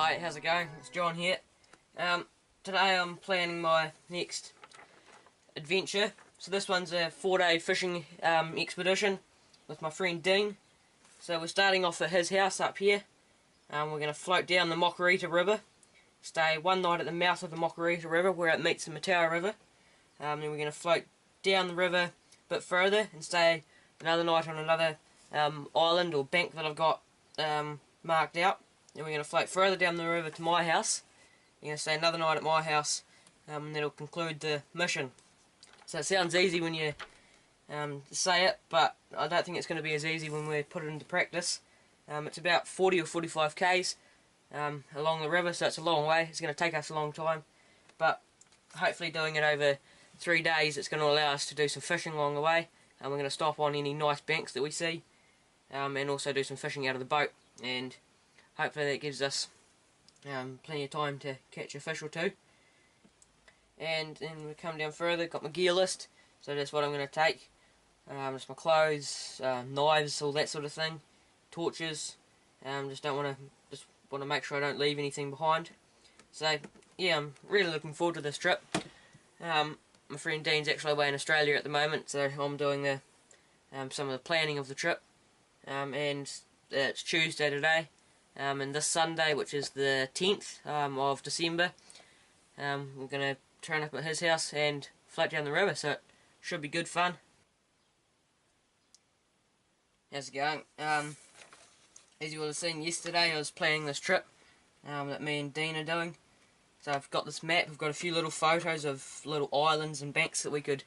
Hi, how's it going? It's John here. Today I'm planning my next adventure. So this one's a 4-day fishing expedition with my friend Dean. So we're starting off at his house up here. We're going to float down the Mokoreta River, stay one night at the mouth of the Mokoreta River where it meets the Mataura River. Then we're going to float down the river a bit further and stay another night on another island or bank that I've got marked out. Then we're going to float further down the river to my house. We're going to stay another night at my house, and that'll conclude the mission. So it sounds easy when you say it, but I don't think it's going to be as easy when we put it into practice. It's about 40 or 45 k's along the river, so it's a long way. It's going to take us a long time, but hopefully doing it over 3 days, it's going to allow us to do some fishing along the way, and we're going to stop on any nice banks that we see, and also do some fishing out of the boat, and hopefully that gives us plenty of time to catch a fish or two. And then we come down further, got my gear list, so that's what I'm going to take. Just my clothes, knives, all that sort of thing, torches. Just want to make sure I don't leave anything behind. So yeah, I'm really looking forward to this trip. My friend Dean's actually away in Australia at the moment, so I'm doing the some of the planning of the trip. And it's Tuesday today. And this Sunday, which is the 10th of December, we're going to turn up at his house and float down the river, so it should be good fun. How's it going? As you would have seen yesterday, I was planning this trip that me and Dean are doing. So I've got this map, I've got a few little photos of little islands and banks that we could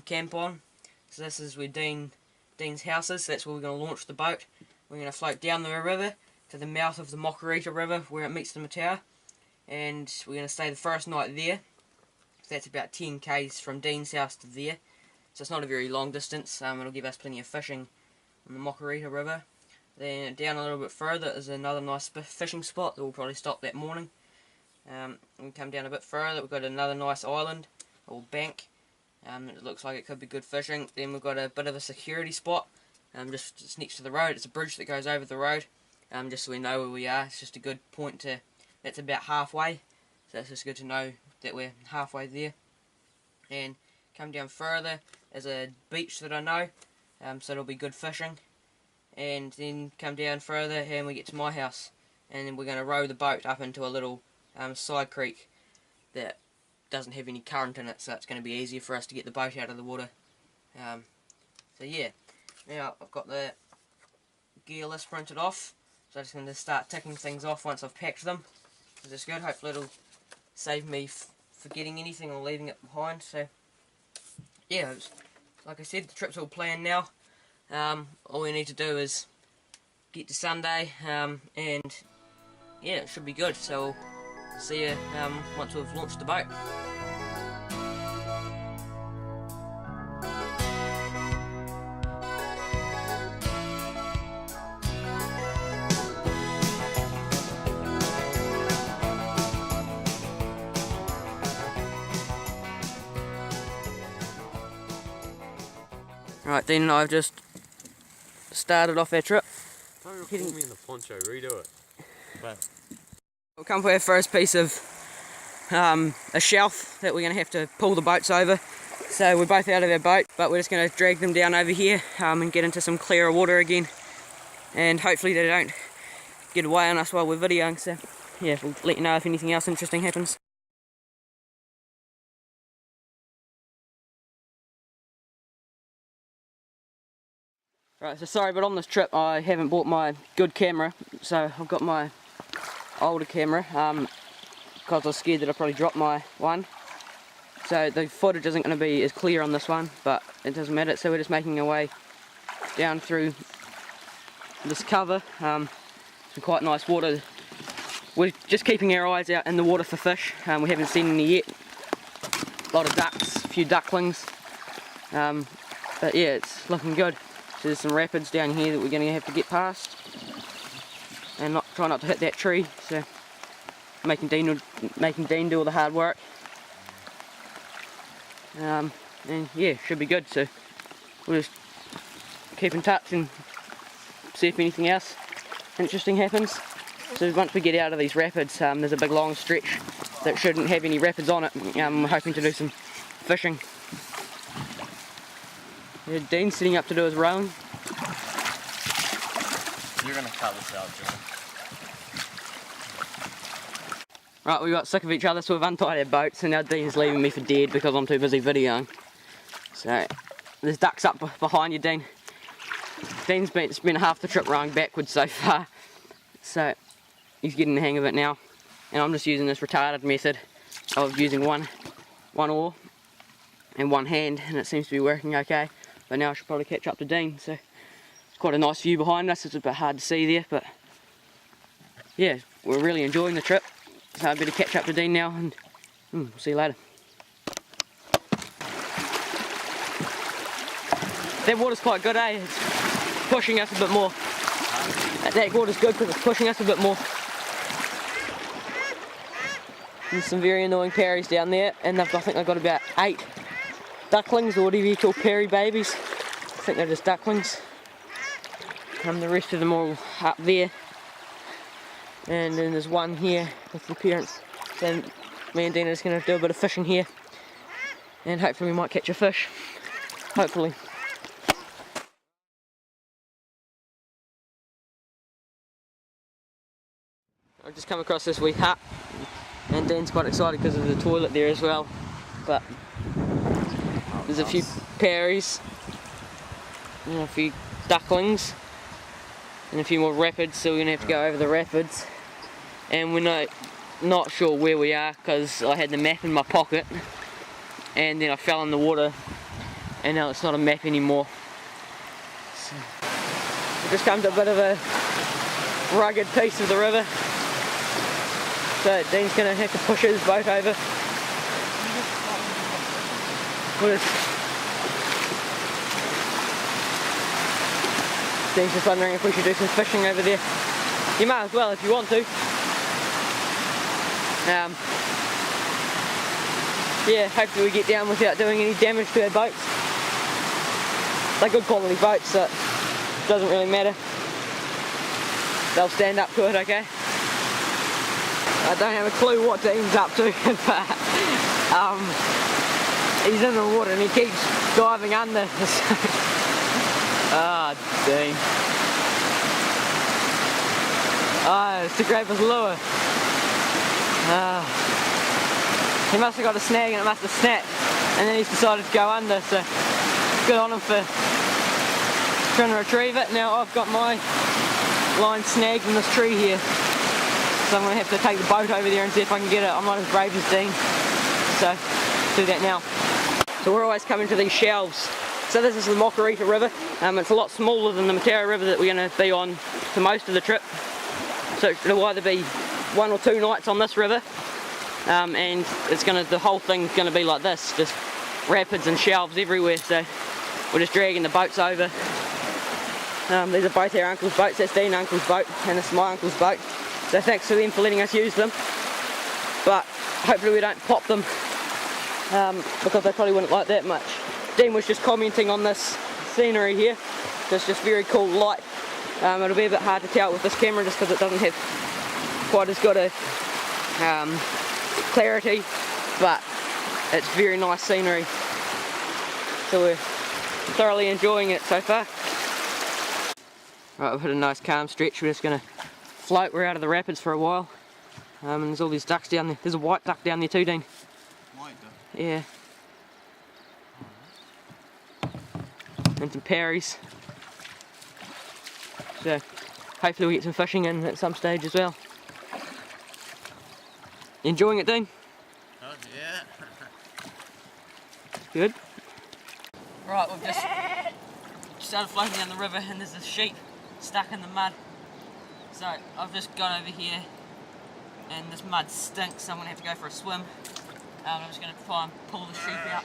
camp on. So this is where Dean's house is, so that's where we're going to launch the boat. We're going to float down the river to the mouth of the Mokoreta River where it meets the Mataura, and we're going to stay the first night there. So that's about 10 k's from Dean's house to there, so it's not a very long distance. It'll give us plenty of fishing on the Mokoreta River. Then down a little bit further is another nice fishing spot that we'll probably stop that morning. We come down a bit further, we've got another nice island or bank. It looks like it could be good fishing. Then we've got a bit of a security spot just next to the road. It's a bridge that goes over the road. Just so we know where we are. It's just a good point that's about halfway, so it's just good to know that we're halfway there. And come down further, there's a beach that I know, so it'll be good fishing. And then come down further and we get to my house, and then we're going to row the boat up into a little side creek that doesn't have any current in it, so it's going to be easier for us to get the boat out of the water. So yeah, now I've got the gear list printed off. So I'm just going to start ticking things off once I've packed them. So that's good. Hopefully it'll save me forgetting anything or leaving it behind. So yeah, like I said, the trip's all planned now. All we need to do is get to Sunday, and yeah, it should be good. So we'll see you once we've launched the boat. Right, then I've just started off our trip. Don't record me in the poncho, redo it. But We'll come for our first piece of a shelf that we're going to have to pull the boats over. So we're both out of our boat, but we're just going to drag them down over here and get into some clearer water again. And hopefully they don't get away on us while we're videoing. So yeah, we'll let you know if anything else interesting happens. Right, so sorry, but on this trip I haven't bought my good camera, so I've got my older camera, because I was scared that I'd probably drop my one. So the footage isn't going to be as clear on this one, but it doesn't matter. So we're just making our way down through this cover, some quite nice water. We're just keeping our eyes out in the water for fish. We haven't seen any yet. A lot of ducks, a few ducklings, but yeah, it's looking good. So there's some rapids down here that we're going to have to get past, and try not to hit that tree. So making Dean do all the hard work, and yeah, should be good. So we'll just keep in touch and see if anything else interesting happens. So once we get out of these rapids, there's a big long stretch that shouldn't have any rapids on it. We're hoping to do some fishing. Yeah, Dean's setting up to do his rowing. You're gonna cut this out, John. Right, we got sick of each other, so we've untied our boats, and now Dean's leaving me for dead because I'm too busy videoing. So, there's ducks up behind you, Dean. Dean's spent half the trip rowing backwards so far, so he's getting the hang of it now. And I'm just using this retarded method of using one oar and one hand, and it seems to be working okay. But now I should probably catch up to Dean. So it's quite a nice view behind us. It's a bit hard to see there, but yeah, we're really enjoying the trip. So I better catch up to Dean now, and we'll see you later. That water's quite good, eh? It's pushing us a bit more. That water's good because it's pushing us a bit more. There's some very annoying peries down there, and I think they've got about 8 ducklings, or whatever you call perry babies. I think they're just ducklings. The rest of them all up there. And then there's one here with the parents. So me and Dean are just going to do a bit of fishing here, and hopefully we might catch a fish. Hopefully. I've just come across this wee hut, and Dean's quite excited because there's a toilet there as well. But there's a few peries, and a few ducklings, and a few more rapids, so we're going to have to go over the rapids. And we're not sure where we are because I had the map in my pocket, and then I fell in the water, and now it's not a map anymore. So we've just come to a bit of a rugged piece of the river, so Dean's going to have to push his boat over. Dean's just wondering if we should do some fishing over there. You might as well if you want to. Yeah, hopefully we get down without doing any damage to our boats. They're good quality boats, so it doesn't really matter. They'll stand up to it, okay? I don't have a clue what Dean's up to, but he's in the water and he keeps diving under. Ah, Dean. Oh, it's to grab his lure. He must have got a snag and it must have snapped, and then he's decided to go under, so good on him for trying to retrieve it. Now I've got my line snagged in this tree here, so I'm going to have to take the boat over there and see if I can get it. I'm not as brave as Dean, so do that now. So we're always coming to these shelves. So this is the Mokoreta river. It's a lot smaller than the Mataura river that we're going to be on for most of the trip. So it'll either be 1 or 2 nights on this river, and the whole thing's going to be like this, just rapids and shelves everywhere. So we're just dragging the boats over. These are both our uncle's boats. That's Dean's uncle's boat, and this is my uncle's boat. So thanks to them for letting us use them. But hopefully we don't pop them, because they probably wouldn't like that much. Dean was just commenting on this scenery here. It's just very cool light. It'll be a bit hard to tell with this camera just because it doesn't have quite as good a clarity, but it's very nice scenery. So we're thoroughly enjoying it so far. Right, we've hit a nice calm stretch. We're just going to float. We're out of the rapids for a while. And there's all these ducks down there. There's a white duck down there too, Dean. White duck? Yeah. And some peries. So hopefully we get some fishing in at some stage as well. You enjoying it, Dean? Oh yeah. Good. Right, we've just started floating down the river, and there's a sheep stuck in the mud. So I've just gone over here, and this mud stinks, so I'm going to have to go for a swim. I'm just going to try and pull the sheep out.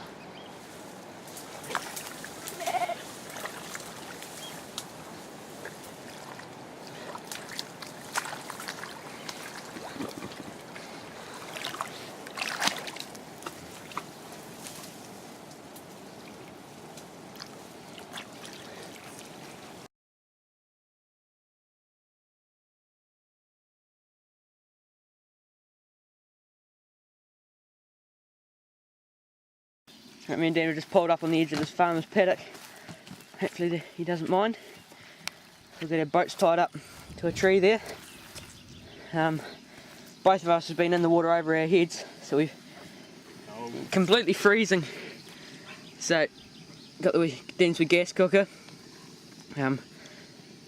Me and Dan were just pulled up on the edge of this farmer's paddock. Hopefully he doesn't mind. We've got our boats tied up to a tree there. Both of us have been in the water over our heads, so we're completely freezing. So, got the Dan's wee gas cooker.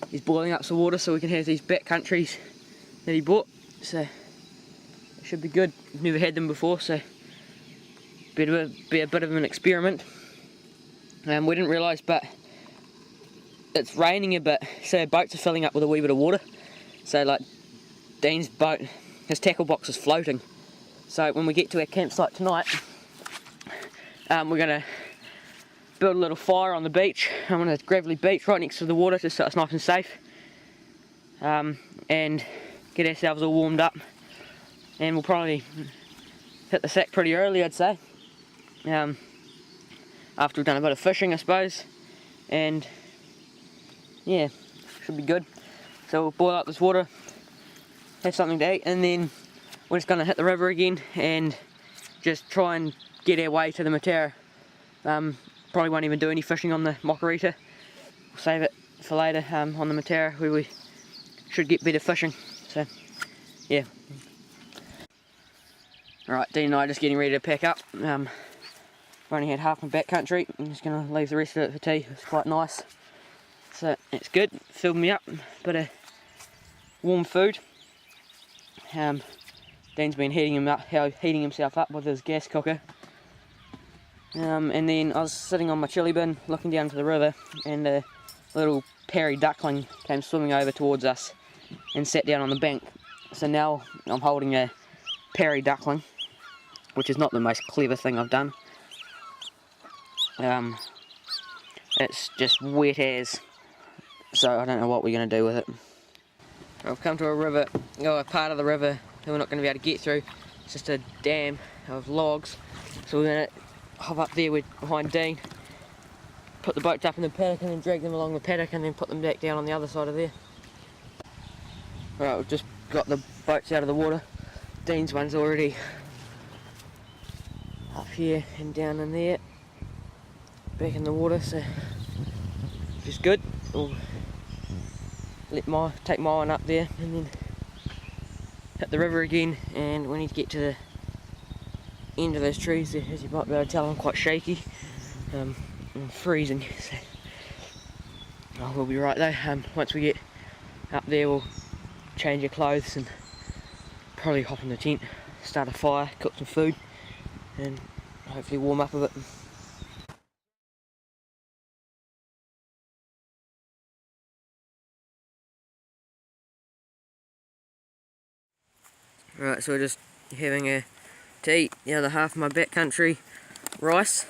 He's boiling up some water so we can have these back countries that he bought. So, it should be good. We've never had them before, so be a bit of an experiment. We didn't realise, but it's raining a bit, so our boats are filling up with a wee bit of water. So, like, Dean's boat, his tackle box is floating. So when we get to our campsite tonight, we're going to build a little fire on the beach. I'm on a gravelly beach right next to the water, just so it's nice and safe. And get ourselves all warmed up. And we'll probably hit the sack pretty early, I'd say. After we've done a bit of fishing, I suppose. And yeah, should be good. So we'll boil up this water, have something to eat, and then we're just going to hit the river again and just try and get our way to the Mataura. Probably won't even do any fishing on the Mokoreta. We'll save it for later on the Mataura, where we should get better fishing. So yeah. Alright, Dean and I are just getting ready to pack up. I've only had half my back country. I'm just going to leave the rest of it for tea. It's quite nice. So it's good. Filled me up. Bit of warm food. Dan's been heating himself up with his gas cooker. And then I was sitting on my chilli bin looking down to the river, and a little Perry duckling came swimming over towards us and sat down on the bank. So now I'm holding a Perry duckling, which is not the most clever thing I've done. It's just wet as, so I don't know what we're going to do with it. I've come to a part of the river that we're not going to be able to get through. It's just a dam of logs, so we're going to hop up there behind Dean, put the boats up in the paddock and then drag them along the paddock and then put them back down on the other side of there. Right, we've just got the boats out of the water. Dean's one's already up here and down in there, back in the water, so which is good. We'll take my one up there and then hit the river again, and we need to get to the end of those trees. As you might be able to tell, I'm quite shaky. I'm freezing, so we'll be right there. Once we get up there, we'll change our clothes and probably hop in the tent, start a fire, cook some food, and hopefully warm up a bit. Right, so we're just having to eat the other half of my backcountry rice.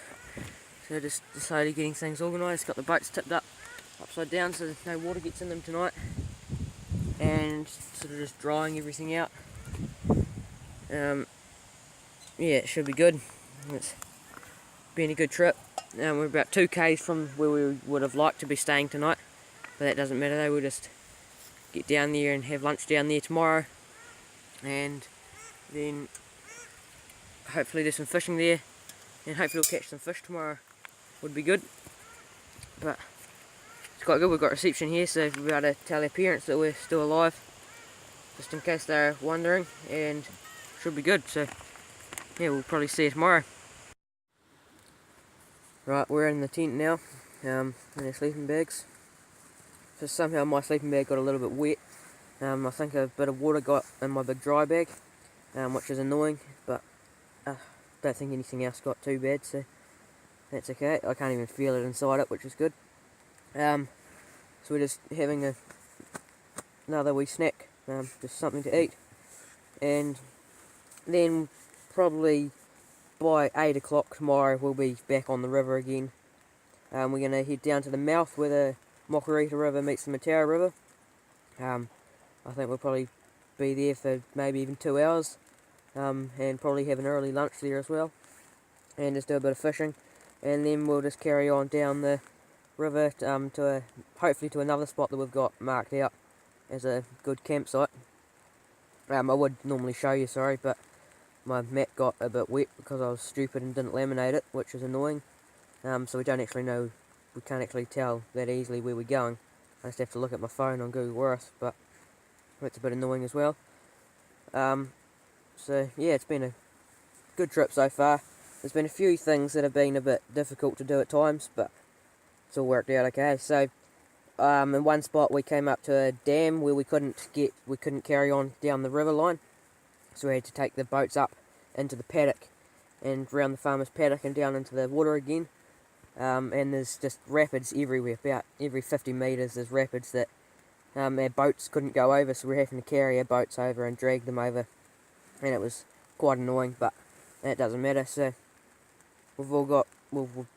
So I just decided getting things organised, got the boats tipped up upside down so no water gets in them tonight, and sort of just drying everything out. Yeah, it should be good. It's been a good trip. We're about 2 k's from where we would have liked to be staying tonight, but that doesn't matter though. We'll just get down there and have lunch down there tomorrow, and then hopefully do some fishing there, and hopefully we'll catch some fish tomorrow. Would be good, but it's quite good. We've got reception here, so we'll be able to tell our parents that we're still alive, just in case they're wondering, and should be good. So yeah, we'll probably see you tomorrow. Right, we're in the tent now, in our sleeping bags. So somehow my sleeping bag got a little bit wet. I think a bit of water got in my big dry bag, which is annoying, but I don't think anything else got too bad, so that's okay. I can't even feel it inside it, which is good. So we're just having another wee snack, just something to eat, and then probably by 8 o'clock tomorrow we'll be back on the river again. We're going to head down to the mouth where the Mokoreta River meets the Mataura River. I think we'll probably be there for maybe even 2 hours, and probably have an early lunch there as well, and just do a bit of fishing, and then we'll just carry on down the river hopefully to another spot that we've got marked out as a good campsite. I would normally show you, sorry, but my mat got a bit wet because I was stupid and didn't laminate it, which is annoying. So we don't actually know, we can't actually tell that easily where we're going. I just have to look at my phone on Google Earth, but that's a bit annoying as well. So yeah, it's been a good trip so far. There's been a few things that have been a bit difficult to do at times, but it's all worked out okay. So in one spot we came up to a dam where we couldn't carry on down the river line, so we had to take the boats up into the paddock and round the farmer's paddock and down into the water again. And there's just rapids everywhere. About every 50 metres there's rapids that our boats couldn't go over, so we're having to carry our boats over and drag them over, and it was quite annoying, but that doesn't matter. So we've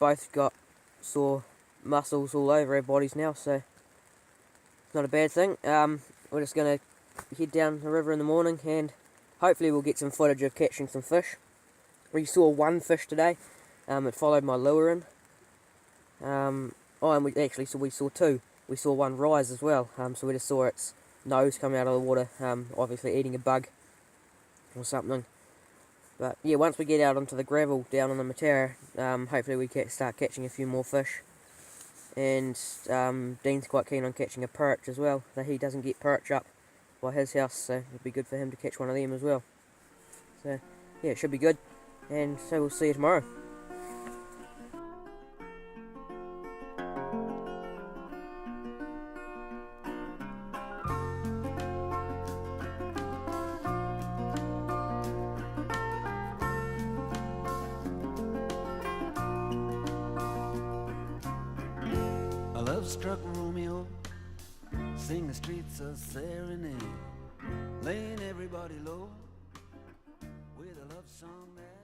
both got sore muscles all over our bodies now, so it's not a bad thing. We're just going to head down the river in the morning, and hopefully we'll get some footage of catching some fish. We saw one fish today. It followed my lure in. And we saw two. We saw one rise as well. So we just saw its nose come out of the water, obviously eating a bug or something. But yeah, once we get out onto the gravel down on the Mataura, hopefully we can start catching a few more fish. And Dean's quite keen on catching a perch as well. Though he doesn't get perch up by his house, so it'd be good for him to catch one of them as well. So yeah, it should be good. And so we'll see you tomorrow. A love-struck Romeo, sing the streets a serenade, laying everybody low with a love song that